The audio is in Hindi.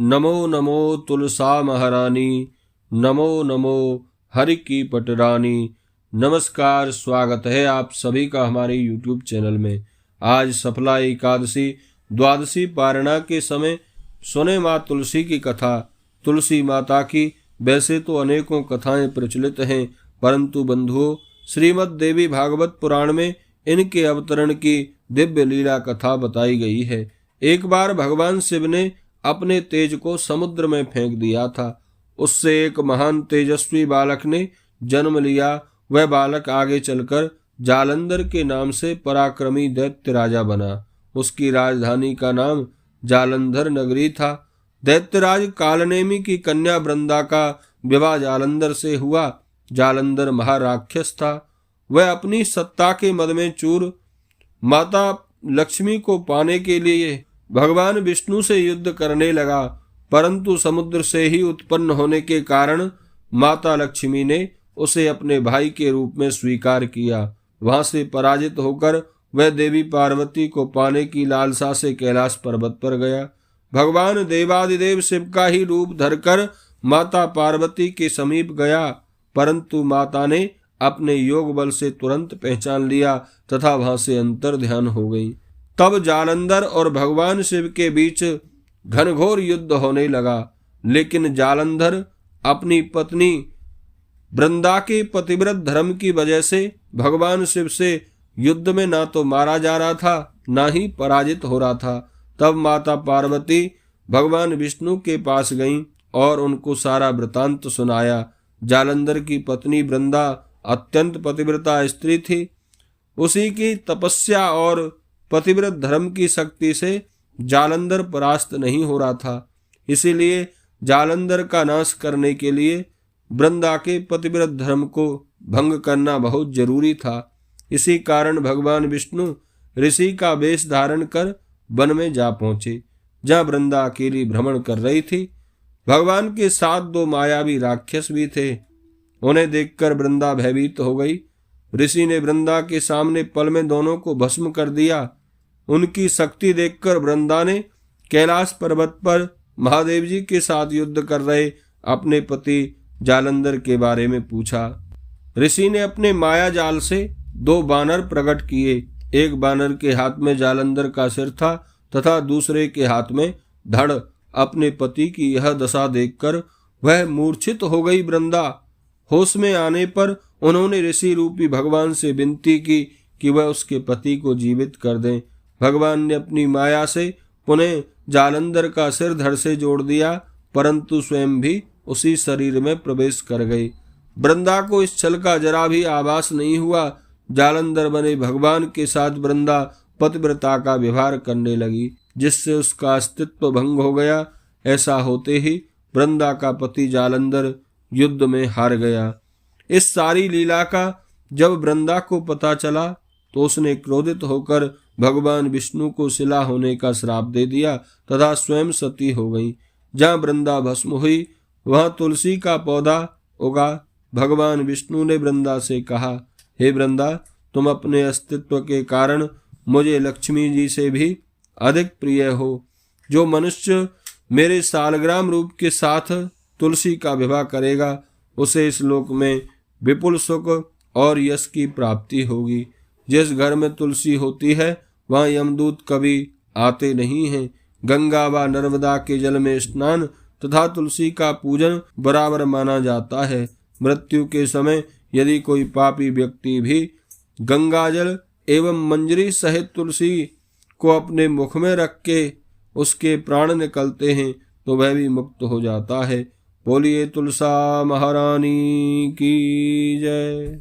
नमो नमो तुलसा महारानी, नमो नमो हरि की पटरानी। नमस्कार, स्वागत है आप सभी का हमारे YouTube चैनल में। आज सफला एकादशी द्वादशी पारणा के समय सुने माँ तुलसी की कथा। तुलसी माता की वैसे तो अनेकों कथाएं प्रचलित हैं, परंतु बंधुओं, श्रीमद् देवी भागवत पुराण में इनके अवतरण की दिव्य लीला कथा बताई गई है। एक बार भगवान शिव ने अपने तेज को समुद्र में फेंक दिया था। उससे एक महान तेजस्वी बालक ने जन्म लिया। वह बालक आगे चलकर जालंधर के नाम से पराक्रमी दैत्य राजा बना। उसकी राजधानी का नाम जालंधर नगरी था। दैत्यराज कालनेमी की कन्या वृंदा का विवाह जालंधर से हुआ। जालंधर महाराक्षस था। वह अपनी सत्ता के मद में चूर माता लक्ष्मी को पाने के लिए भगवान विष्णु से युद्ध करने लगा, परंतु समुद्र से ही उत्पन्न होने के कारण माता लक्ष्मी ने उसे अपने भाई के रूप में स्वीकार किया। वहां से पराजित होकर वह देवी पार्वती को पाने की लालसा से कैलाश पर्वत पर गया। भगवान देवादिदेव शिव का ही रूप धरकर माता पार्वती के समीप गया, परंतु माता ने अपने योग बल से तुरंत पहचान लिया तथा वहां से अंतर ध्यान हो गई। तब जालंधर और भगवान शिव के बीच घनघोर युद्ध होने लगा, लेकिन जालंधर अपनी पत्नी वृंदा के पतिव्रत धर्म की वजह से भगवान शिव से युद्ध में ना तो मारा जा रहा था, ना ही पराजित हो रहा था। तब माता पार्वती भगवान विष्णु के पास गईं और उनको सारा वृतांत सुनाया। जालंधर की पत्नी वृंदा अत्यंत पतिव्रता स्त्री थी। उसी की तपस्या और पतिव्रत धर्म की शक्ति से जालंधर परास्त नहीं हो रहा था। इसीलिए जालंधर का नाश करने के लिए वृंदा के पतिव्रत धर्म को भंग करना बहुत जरूरी था। इसी कारण भगवान विष्णु ऋषि का वेश धारण कर वन में जा पहुंचे, जहां वृंदा अकेली भ्रमण कर रही थी। भगवान के साथ दो मायावी राक्षस भी थे। उन्हें देखकर वृंदा भयभीत हो गई। ऋषि ने वृंदा के सामने पल में दोनों को भस्म कर दिया। उनकी शक्ति देखकर वृंदा ने कैलाश पर्वत पर महादेव जी के साथ युद्ध कर रहे अपने पति जालंधर के बारे में पूछा। ऋषि ने अपने माया जाल से दो बानर प्रकट किए। एक बानर के हाथ में जालंधर का सिर था तथा दूसरे के हाथ में धड़। अपने पति की यह दशा देखकर वह मूर्छित हो गई। वृंदा होश में आने पर उन्होंने ऋषि रूपी भगवान से विनती की कि वह उसके पति को जीवित कर दें। भगवान ने अपनी माया से पुनः जालंधर का सिर धड़ से जोड़ दिया, परंतु स्वयं भी उसी शरीर में प्रवेश कर गए। वृंदा को इस छल का जरा भी आभास नहीं हुआ। जालंधर बने भगवान के साथ वृंदा पतिव्रता का व्यवहार करने लगी, जिससे उसका अस्तित्व भंग हो गया। ऐसा होते ही वृंदा का पति जालंधर युद्ध में हार गया। इस सारी लीला का जब वृंदा को पता चला तो उसने क्रोधित होकर भगवान विष्णु को शिला होने का श्राप दे दिया तथा स्वयं सती हो गई। जहाँ वृंदा भस्म हुई वहां तुलसी का पौधा उगा। भगवान विष्णु ने वृंदा से कहा, हे वृंदा, तुम अपने अस्तित्व के कारण मुझे लक्ष्मी जी से भी अधिक प्रिय हो। जो मनुष्य मेरे सालग्राम रूप के साथ तुलसी का विवाह करेगा उसे इस लोक में विपुल सुख और यश की प्राप्ति होगी। जिस घर में तुलसी होती है वहाँ यमदूत कभी आते नहीं हैं। गंगा व नर्मदा के जल में स्नान तथा तुलसी का पूजन बराबर माना जाता है। मृत्यु के समय यदि कोई पापी व्यक्ति भी गंगा जल एवं मंजरी सहित तुलसी को अपने मुख में रख के उसके प्राण निकलते हैं तो वह भी मुक्त हो जाता है। बोलिए तुलसा महारानी की जय।